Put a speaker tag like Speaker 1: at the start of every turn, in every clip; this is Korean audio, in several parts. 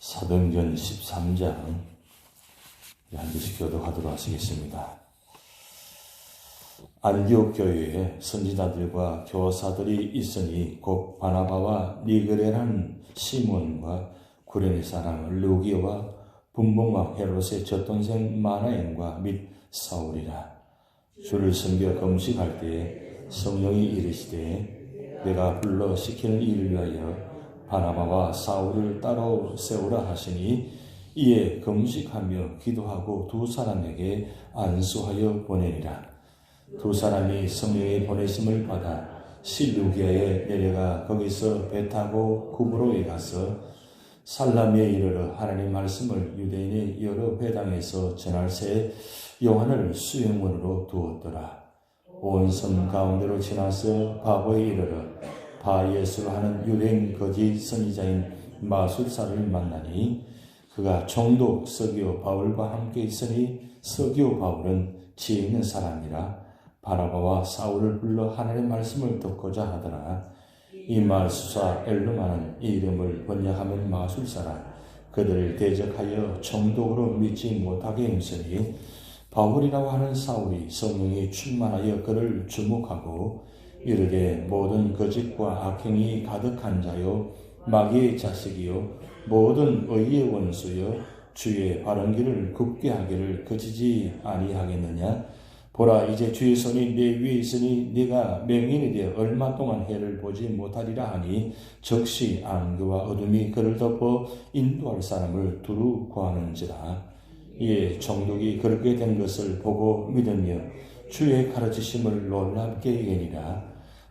Speaker 1: 사도행전 13장 한 절씩 교독하도록 하시겠습니다. 안디옥 교회에 선지자들과 교사들이 있으니 곧 바나바와 니그레라는 시몬과 구레네 사람 루기와 분봉과 헤롯의 젖동생 마나엔과 및 사울이라. 주를 섬겨 금식할 때에 성령이 이르시되 내가 불러 시키는 일을 위하여 바나바와 사울을 따로 세우라 하시니 이에 금식하며 기도하고 두 사람에게 안수하여 보내니라. 두 사람이 성령의 보내심을 받아 실루기아에 내려가 거기서 배 타고 구브로에 가서 살라미에 이르러 하나님 말씀을 유대인의 여러 회당에서 전할 새 요한을 수용원으로 두었더라. 온 섬 가운데로 지나서 바보에 이르러 바예수로 하는 유대인 거짓 선지자인 마술사를 만나니 그가 총독 서기오 바울과 함께 있으니 서기오 바울은 지혜 있는 사람이라 바나바와 사울을 불러 하나님의 말씀을 듣고자 하더라. 이 마술사 엘루마는 이 이름을 번역하면 마술사라. 그들을 대적하여 총독으로 믿지 못하게 힘쓰니 바울이라고 하는 사울이 성령이 충만하여 그를 주목하고 이르되 모든 거짓과 악행이 가득한 자요 마귀의 자식이요 모든 의의 원수요 주의 바른 길을 굽게 하기를 그치지 아니하겠느냐. 보라, 이제 주의 손이 내 위에 있으니 네가 맹인이 되어 얼마 동안 해를 보지 못하리라 하니 즉시 안개와 어둠이 그를 덮어 인도할 사람을 두루 구하는지라. 이에 총독이 그렇게 된 것을 보고 믿으며 주의 가르치심을 놀랍게 여기니라.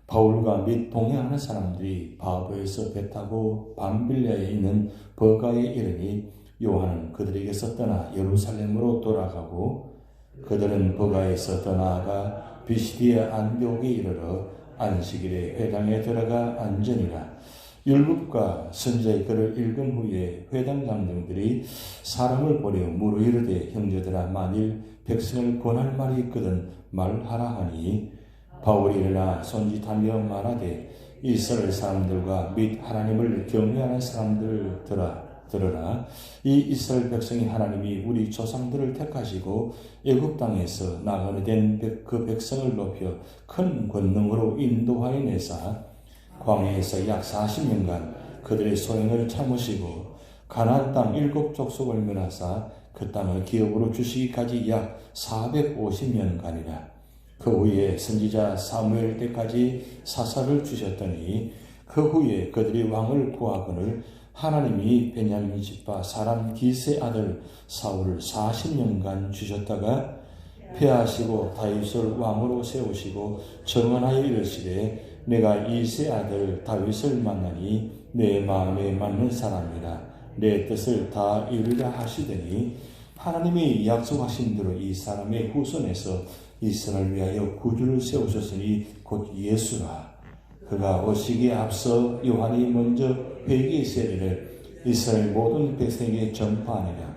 Speaker 1: 바울과 및 동행하는 사람들이 바보에서 배 타고 밤빌리아에 있는 버가에 이르니 요한은 그들에게서 떠나 예루살렘으로 돌아가고 그들은 버가에서 떠나가 비시디아 안디옥에 이르러 안식일에 회당에 들어가 앉으니라. 율법과 선지자의 글을 읽은 후에 회당 장정들이 사람을 보려 물어 이르되 형제들아 만일 백성을 권할 말이 있거든 말하라 하니 바울이 일어나 손짓하며 말하되 이스라엘 사람들과 및 하나님을 경외하는 사람들 들으라. 이 이스라엘 백성이 하나님이 우리 조상들을 택하시고 애굽 땅에서 나가게 된 그 백성을 높여 큰 권능으로 인도하여 내사 광야에서 약 40년간 그들의 소행을 참으시고 가나안 땅 7족속을 멸하사 그 땅을 기업으로 주시기까지 약 450년간이라. 그 후에 선지자 사무엘 때까지 사사를 주셨더니 그 후에 그들이 왕을 구하거늘 하나님이 베냐민 집파 사람 기스의 아들 사울을 40년간 주셨다가 폐하시고 다윗을 왕으로 세우시고 정언하여 이르시되 내가 이새의 아들 다윗을 만나니 내 마음에 맞는 사람이라 내 뜻을 다 이루려 하시더니 하나님이 약속하신 대로 이 사람의 후손에서 이스라엘을 위하여 구주를 세우셨으니 곧 예수라. 그가 오시기에 앞서 요한이 먼저 회개의 세례를 이스라엘 모든 백성에게 전파하니라.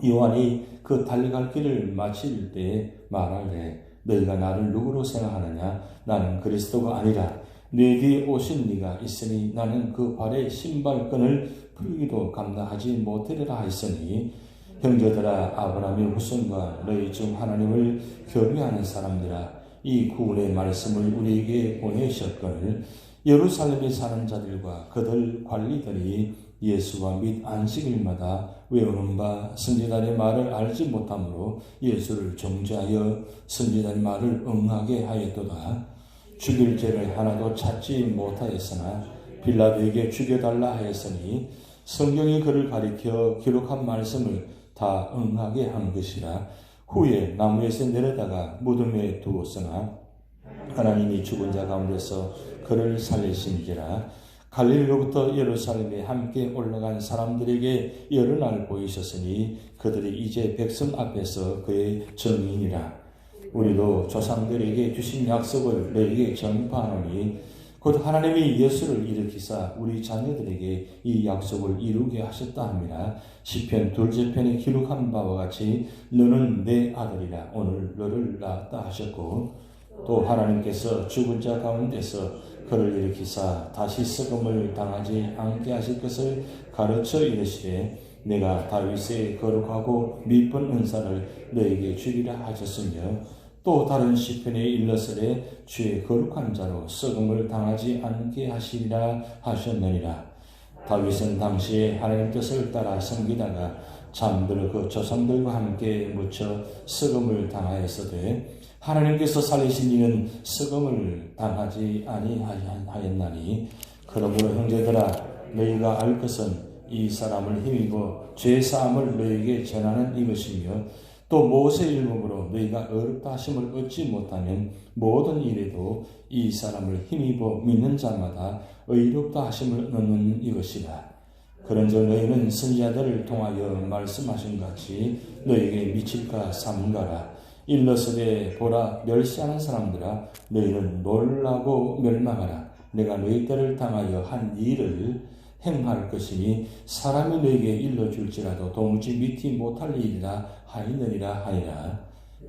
Speaker 1: 요한이 그 달려갈 길을 마칠 때에 말하되 너희가 나를 누구로 생각하느냐. 나는 그리스도가 아니라 내 뒤에 오신 네가 있으니 나는 그 발의 신발끈을 풀기도 감당하지 못하리라 했으니 형제들아 아브라함의 후손과 너희 중 하나님을 경외하는 사람들아 이 구원의 말씀을 우리에게 보내셨거늘 예루살렘에 사는 자들과 그들 관리들이 예수와 및 안식일마다 외우는 바 선지자의 말을 알지 못함으로 예수를 정죄하여 선지자의 말을 응하게 하였도다. 죽일 죄를 하나도 찾지 못하였으나 빌라도에게 죽여달라 하였으니 성경이 그를 가리켜 기록한 말씀을 다 응하게 한 것이라. 후에 나무에서 내려다가 무덤에 두었으나 하나님이 죽은 자 가운데서 그를 살리신지라. 갈릴리로부터 예루살렘에 함께 올라간 사람들에게 여러 날 보이셨으니 그들이 이제 백성 앞에서 그의 증인이라. 우리도 조상들에게 주신 약속을 너희에게 전파하노니 곧 하나님이 예수를 일으키사 우리 자녀들에게 이 약속을 이루게 하셨다 합니다. 시편 2편에 기록한 바와 같이 너는 내 아들이라 오늘 너를 낳았다 하셨고 또 하나님께서 죽은 자 가운데서 그를 일으키사 다시 썩음을 당하지 않게 하실 것을 가르쳐 이르시되 내가 다윗의 거룩하고 미쁜 은사를 너에게 주리라 하셨으며 또 다른 시편에 일러스되 주의 거룩한 자로 썩음을 당하지 않게 하시리라 하셨느니라. 다윗은 당시에 하나님 뜻을 따라 섬기다가 잠들어 그 조상들과 함께 묻혀 썩음을 당하였으되 하나님께서 살리신 이는 썩음을 당하지 아니하였나니 그러므로 형제들아 너희가 알 것은 이 사람을 힘입어 죄사함을 너희에게 전하는 이것이며 또 모세 율법으로 너희가 어렵다 하심을 얻지 못하면 모든 일에도 이 사람을 힘입어 믿는 자마다 의롭다 하심을 얻는 이것이라. 그런즉 너희는 선지자들을 통하여 말씀하신 같이 너희에게 미칠까 삼가라. 일러스되 보라 멸시하는 사람들아 너희는 놀라고 멸망하라. 내가 너희들을 당하여 한 일을 행할 것이니 사람이 너희에게 일러줄지라도 도무지 믿지 못할 일이라 하였느니라 하니라.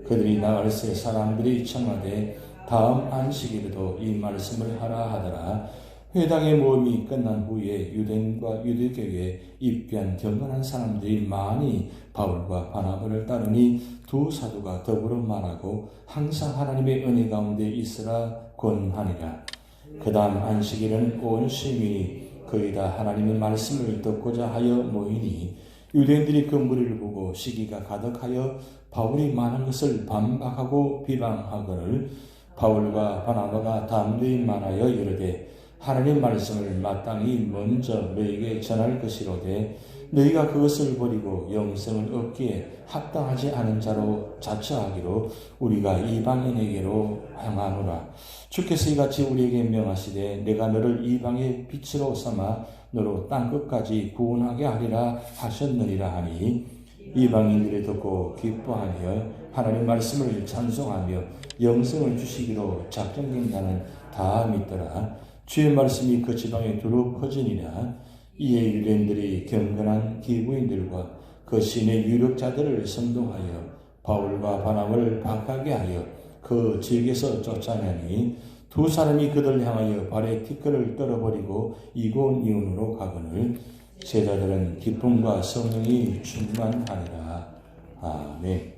Speaker 1: 그들이 나갈새 사람들이 청하되 다음 안식일에도 이 말씀을 하라 하더라. 회당의 모임이 끝난 후에 유대인과 유대교에 입교한 경건한 사람들이 많이 바울과 바나바를 따르니 두 사도가 더불어 말하고 항상 하나님의 은혜 가운데 있으라 권하니라. 그 다음 안식일은 온 시민이 거의 다 하나님의 말씀을 듣고자 하여 모이니 유대인들이 그 무리를 보고 시기가 가득하여 바울이 많은 것을 반박하고 비방하거늘 바울과 바나바가 담대히 말하여 이르되 하나님 말씀을 마땅히 먼저 너희에게 전할 것이로되 너희가 그것을 버리고 영생을 얻기에 합당하지 않은 자로 자처하기로 우리가 이방인에게로 향하노라. 주께서 이같이 우리에게 명하시되 내가 너를 이방의 빛으로 삼아 너로 땅끝까지 구원하게 하리라 하셨느니라 하니 이방인들이 듣고 기뻐하며 하나님 말씀을 찬송하며 영생을 주시기로 작정된 자는 다 믿더라. 주의 말씀이 그 지방에 두루 퍼지니라. 이에 유대인들이 경건한 기부인들과 그 신의 유력자들을 선동하여 바울과 바나바를 박하게 하여 그 지역에서 쫓아내니 두 사람이 그들을 향하여 발에 티끌을 떨어버리고 이곳 이온으로 가거늘 제자들은 기쁨과 성령이 충만하니라. 아멘.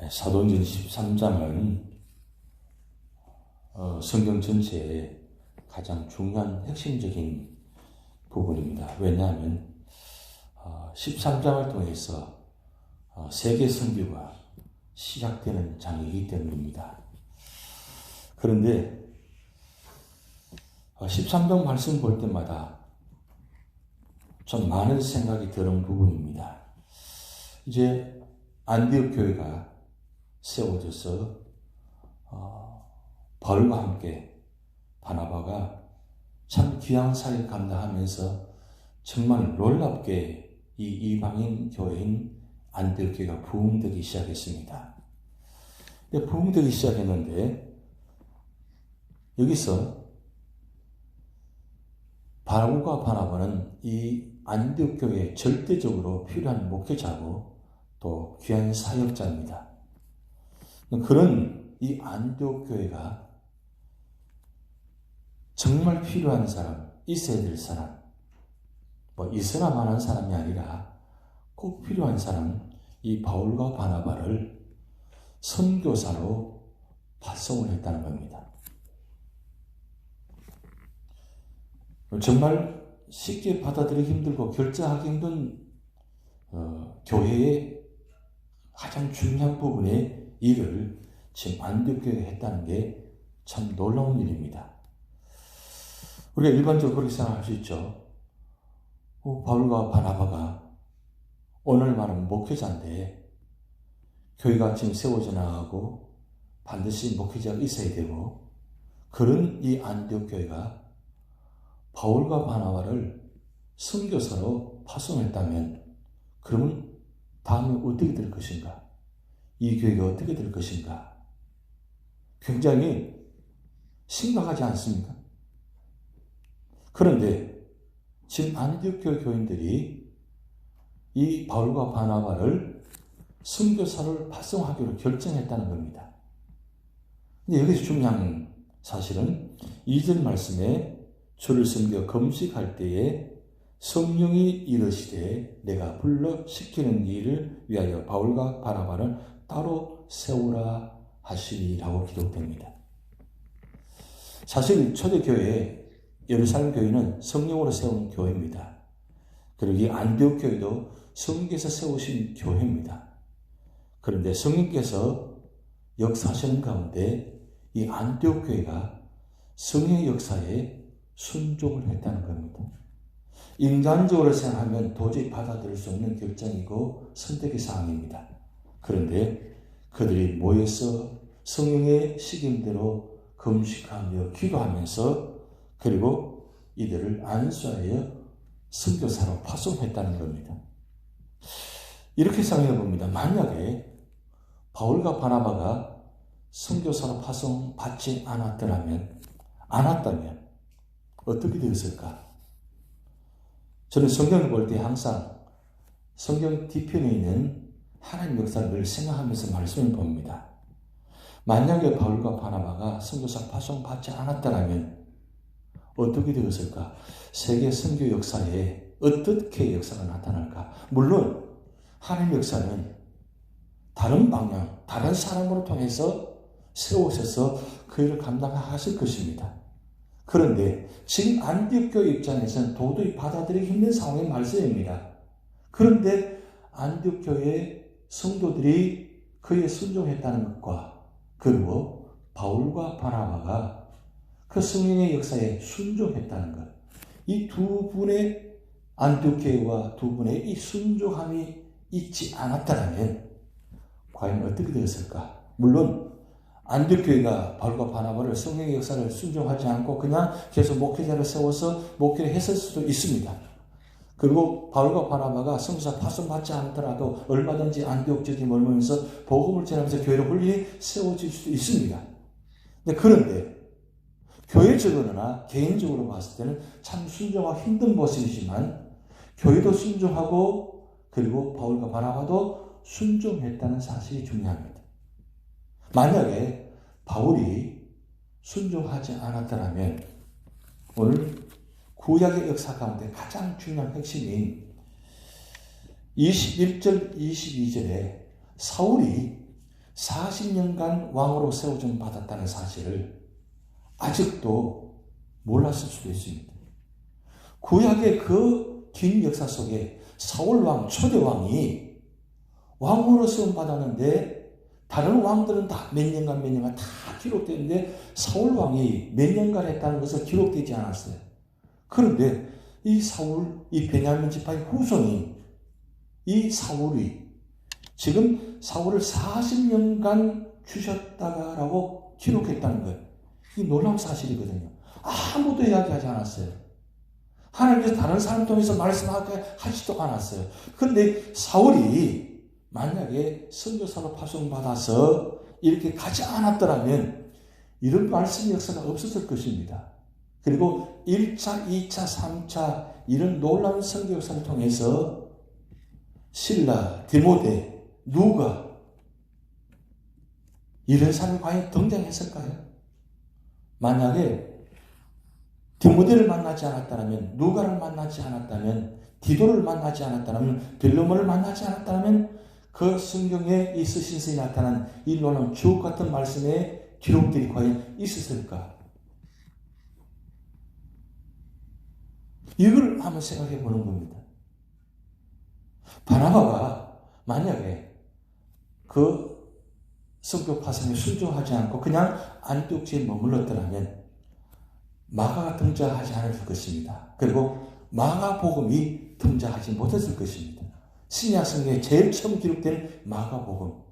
Speaker 1: 사도행전 13장은 성경 전체의 가장 중요한 핵심적인 부분입니다. 왜냐하면 13장을 통해서 세계 선교가 시작되는 장이기 때문입니다. 그런데 13장 말씀 볼 때마다 좀 많은 생각이 드는 부분입니다. 이제 안디옥 교회가 세워져서 바울과 함께 바나바가 참 귀한 사역을 감당하면서 정말 놀랍게 이 이방인 교회인 안디옥 교회가 부흥되기 시작했습니다. 근데 부흥되기 시작했는데 여기서 바울과 바나바는 이 안디옥 교회에 절대적으로 필요한 목회자고 또 귀한 사역자입니다. 그런 이 안디옥 교회가 정말 필요한 사람, 있어야 될 사람, 있으나 마나한 사람이 아니라 꼭 필요한 사람, 이 바울과 바나바를 선교사로 파송을 했다는 겁니다. 정말 쉽게 받아들이기 힘들고 결정하기 힘든 교회의 가장 중요한 부분의 일을 지금 안디옥 교회가 했다는 게 참 놀라운 일입니다. 우리가 일반적으로 그렇게 생각할 수 있죠. 바울과 바나바가 오늘 말하면 목회자인데 교회가 지금 세워져 나가고 반드시 목회자가 있어야 되고 그런 이 안디옥 교회가 바울과 바나바를 선교사로 파송했다면 그러면 다음에 어떻게 될 것인가? 이 교회가 어떻게 될 것인가? 굉장히 심각하지 않습니까? 그런데 지금 안디옥 교회 교인들이 이 바울과 바나바를 선교사를 파송하기로 결정했다는 겁니다. 근데 여기서 중요한 사실은 2절 말씀에 주를 섬겨 금식할 때에 성령이 이르시되 내가 불러 시키는 일을 위하여 바울과 바나바를 따로 세우라 하시니라고 기록됩니다. 사실 초대교회 예루살렘 교회는 성령으로 세운 교회입니다. 그리고 이 안디옥 교회도 성령께서 세우신 교회입니다. 그런데 성령께서 역사하시는 가운데 이 안디옥 교회가 성령의 역사에 순종을 했다는 겁니다. 인간적으로 생각하면 도저히 받아들일 수 없는 결정이고 선택의 사항입니다. 그런데 그들이 모여서 성령의 식임대로 금식하며 기도하면서 그리고 이들을 안수하여 선교사로 파송했다는 겁니다. 이렇게 생각해 봅니다. 만약에 바울과 바나바가 선교사로 파송받지 않았다면 어떻게 되었을까? 저는 성경을 볼 때 항상 성경 뒤편에 있는 하나님 역사를 늘 생각하면서 말씀을 봅니다. 만약에 바울과 바나바가 선교사 파송받지 않았다면 어떻게 되었을까? 세계 선교 역사에 어떻게 역사가 나타날까? 물론 하나님 역사는 다른 방향, 다른 사람으로 통해서 세우셔서 그 일을 감당하실 것입니다. 그런데 지금 안디옥 교회 입장에서는 도저히 받아들이기 힘든 상황의 말씀입니다. 그런데 안디옥 교회 성도들이 그에 순종했다는 것과 그리고 바울과 바나바가 그 성령의 역사에 순종했다는 것, 이 두 분의 안디옥 교회와 두 분의 이 순종함이 있지 않았다면 과연 어떻게 되었을까? 물론 안디옥 교회가 바울과 바나바를 성령의 역사를 순종하지 않고 그냥 계속 목회자를 세워서 목회를 했을 수도 있습니다. 그리고 바울과 바나바가 성교사 파송받지 않더라도 얼마든지 안디옥 지역에 머물면서 복음을 전하면서 교회를 훌륭히 세워질 수도 있습니다. 그런데 교회적으로나 개인적으로 봤을 때는 참 순종하기 힘든 모습이지만 교회도 순종하고 그리고 바울과 바나바도 순종했다는 사실이 중요합니다. 만약에 바울이 순종하지 않았다면 오늘 구약의 역사 가운데 가장 중요한 핵심인 21절, 22절에 사울이 40년간 왕으로 세워줌 받았다는 사실을 아직도 몰랐을 수도 있습니다. 구약의 그 긴 역사 속에 사울 왕, 초대 왕이 왕으로 세움 받았는데 다른 왕들은 다 몇 년간 다 기록되는데 사울 왕이 몇 년간 했다는 것은 기록되지 않았어요. 그런데 이 사울, 이 베냐민 지파의 후손인 이 사울이 지금 사울을 40년간 주셨다라고 기록했다는 거예요. 이 놀라운 사실이거든요. 아무도 이야기하지 않았어요. 하나님께서 다른 사람 통해서 말씀하지도 않았어요. 그런데 사울이 만약에 선교사로 파송받아서 이렇게 가지 않았더라면 이런 말씀 역사가 없었을 것입니다. 그리고 1차, 2차, 3차 이런 놀라운 선교 역사를 통해서 실라, 디모데, 누가 이런 사람이 과연 등장했을까요? 만약에 디모데를 만나지 않았다면, 누가를 만나지 않았다면, 디도를 만나지 않았다면, 빌레몬을 만나지 않았다면 그 성경에 이 서신서에 나타난 이 놀라운 주옥 같은 말씀의 기록들이 과연 있었을까? 이걸 한번 생각해 보는 겁니다. 바나바가 만약에 그 성교 파송에 순종하지 않고 그냥 안디옥지에 머물렀더라면 마가가 등장하지 않을 것입니다. 그리고 마가복음이 등장하지 못했을 것입니다. 신약 성경에 제일 처음 기록된 마가복음.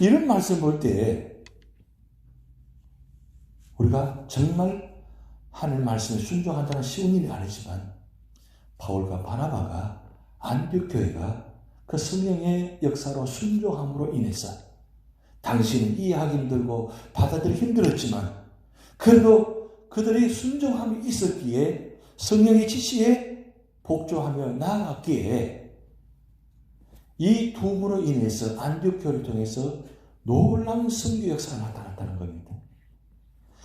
Speaker 1: 이런 말씀 볼 때 우리가 정말 하나님 말씀에 순종한다는 쉬운 일이 아니지만 바울과 바나바가 안디옥 교회가 그 성령의 역사로 순종함으로 인해서 당신은 이해하기 힘들고 받아들이기 힘들었지만 그래도 그들의 순종함이 있었기에 성령의 지시에 복종하며 나아갔기에 이 두 분으로 인해서 안디옥 교회를 통해서 놀라운 선교 역사가 나타났다는 겁니다.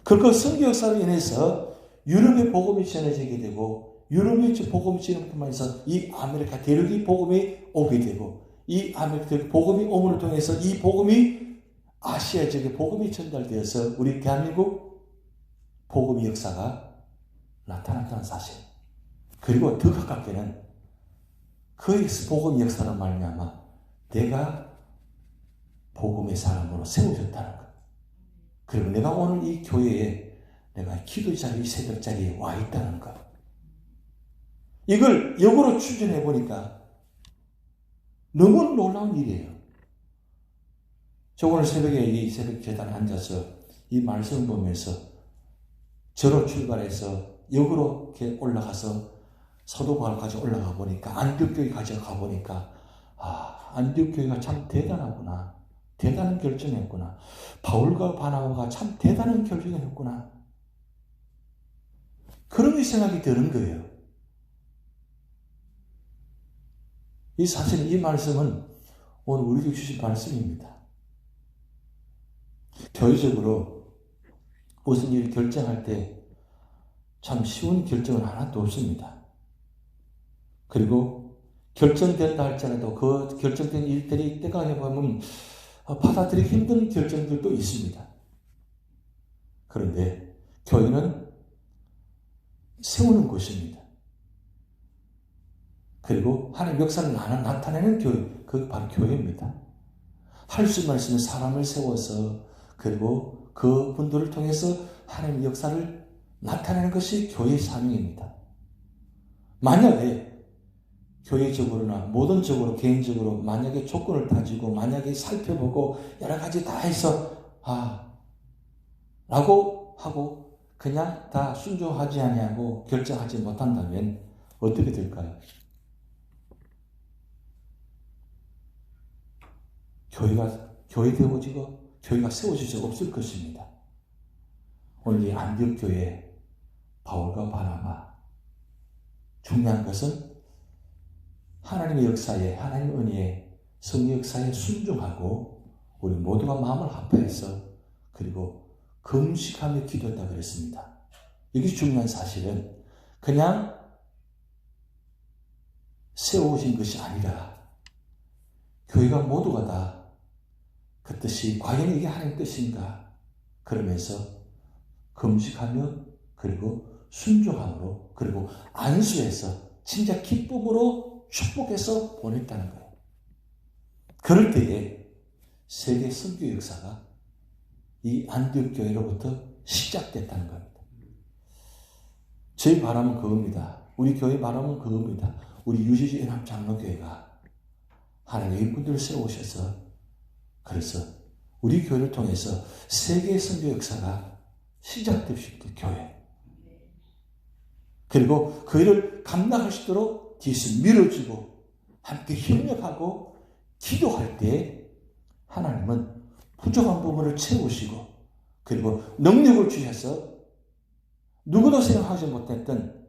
Speaker 1: 그 선교 역사로 인해서 유럽의 복음이 전해지게 되고 유럽의 복음이 전해지면서 이 아메리카 대륙의 복음이 오게 되고 이 아메리카 대륙 복음이 옴을 통해서 이 복음이 아시아 지역의 복음이 전달되어서 우리 대한민국 복음의 역사가 나타났다는 사실. 그리고 더 가깝게는 그 복음의 역사로 말미암아 내가 복음의 사람으로 세워졌다는 것. 그리고 내가 오늘 이 교회에 내가 기도 자리, 새벽 자리에 와 있다는 것. 이걸 역으로 추진해 보니까 너무 놀라운 일이에요. 저 오늘 새벽에 이 새벽 제단에 앉아서 이 말씀을 보면서 저로 출발해서 역으로 이렇게 올라가서 사도바울까지 올라가 보니까 안디옥교회까지 가 보니까 안디옥교회가 참 대단하구나. 대단한 결정했구나. 바울과 바나바가 참 대단한 결정을 했구나. 그런 생각이 드는 거예요. 사실 이 말씀은 오늘 우리에게 주신 말씀입니다. 교회적으로 무슨 일을 결정할 때 참 쉬운 결정은 하나도 없습니다. 그리고 결정된다 할지라도 그 결정된 일들이 때가 해보면 받아들이기 힘든 결정들도 있습니다. 그런데 교회는 세우는 곳입니다. 그리고 하나님의 역사를 나타내는 교회, 그 바로 교회입니다. 할 수만 있으면 사람을 세워서 그리고 그 분들을 통해서 하나님의 역사를 나타내는 것이 교회의 사명입니다. 만약에 교회적으로나 모든적으로 개인적으로 만약에 조건을 따지고 만약에 살펴보고 여러 가지 다 해서 라고 하고 그냥 다 순종하지 아니하고 결정하지 못한다면 어떻게 될까요? 교회 되어지고 교회가 세워질 수 없을 것입니다. 오늘 이 안디옥교회 바울과 바나바 중요한 것은 하나님의 역사에 하나님의 은혜에 성령 역사에 순종하고 우리 모두가 마음을 합해서 그리고 금식하며 기도했다 그랬습니다. 이게 중요한 사실은 그냥 세워오신 것이 아니라 교회가 모두가 다 그 뜻이 과연 이게 하나님의 뜻인가 그러면서 금식하며 그리고 순종함으로 그리고 안수해서 진짜 기쁨으로 축복해서 보냈다는 거예요. 그럴 때에 세계 선교 역사가 이 안디옥 교회로부터 시작됐다는 겁니다. 저희 바람은 그겁니다. 우리 교회 바람은 그겁니다. 우리 유지지 연합 장로교회가 하나님의 일꾼들을 세우셔서 그래서 우리 교회를 통해서 세계 선교 역사가 시작될 수 있게 교회 그리고 그 일을 감당할 수 있도록 뒤에서 밀어주고 함께 협력하고 기도할 때 하나님은 부족한 부분을 채우시고 그리고 능력을 주셔서 누구도 생각하지 못했던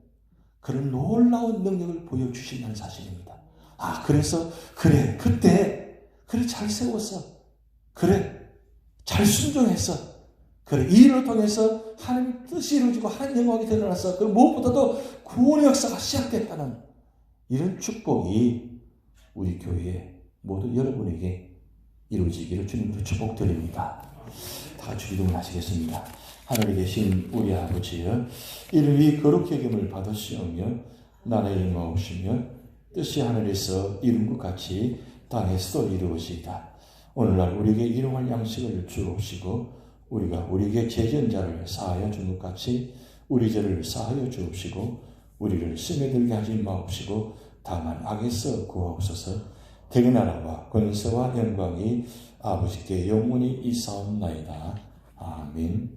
Speaker 1: 그런 놀라운 능력을 보여주신다는 사실입니다. 그래서 그때 잘 세웠어. 잘 순종했어. 이 일을 통해서 하나님의 뜻이 이루어지고 하나님의 영광이 드러났어. 그리고 무엇보다도 구원의 역사가 시작됐다는 이런 축복이 우리 교회에 모두 여러분에게 이루어지기를 주님으로 축복드립니다. 다 같이 기도를 하시겠습니다. 하늘에 계신 우리 아버지여, 이름이 거룩히 여김을 받으시오며 나라의 영광오시며 뜻이 하늘에서 이룬 것 같이 땅에서도 이루어지이다. 오늘날 우리에게 일용할 양식을 주옵시고 우리가 우리에게 죄지은 자를 사하여 준 것 같이 우리 죄를 사하여 주옵시고 우리를 시험에 들게 하지 마옵시고 다만 악에서 구하옵소서. 대개 나라와 권세와 영광이 아버지께 영원히 있사옵나이다. 아멘.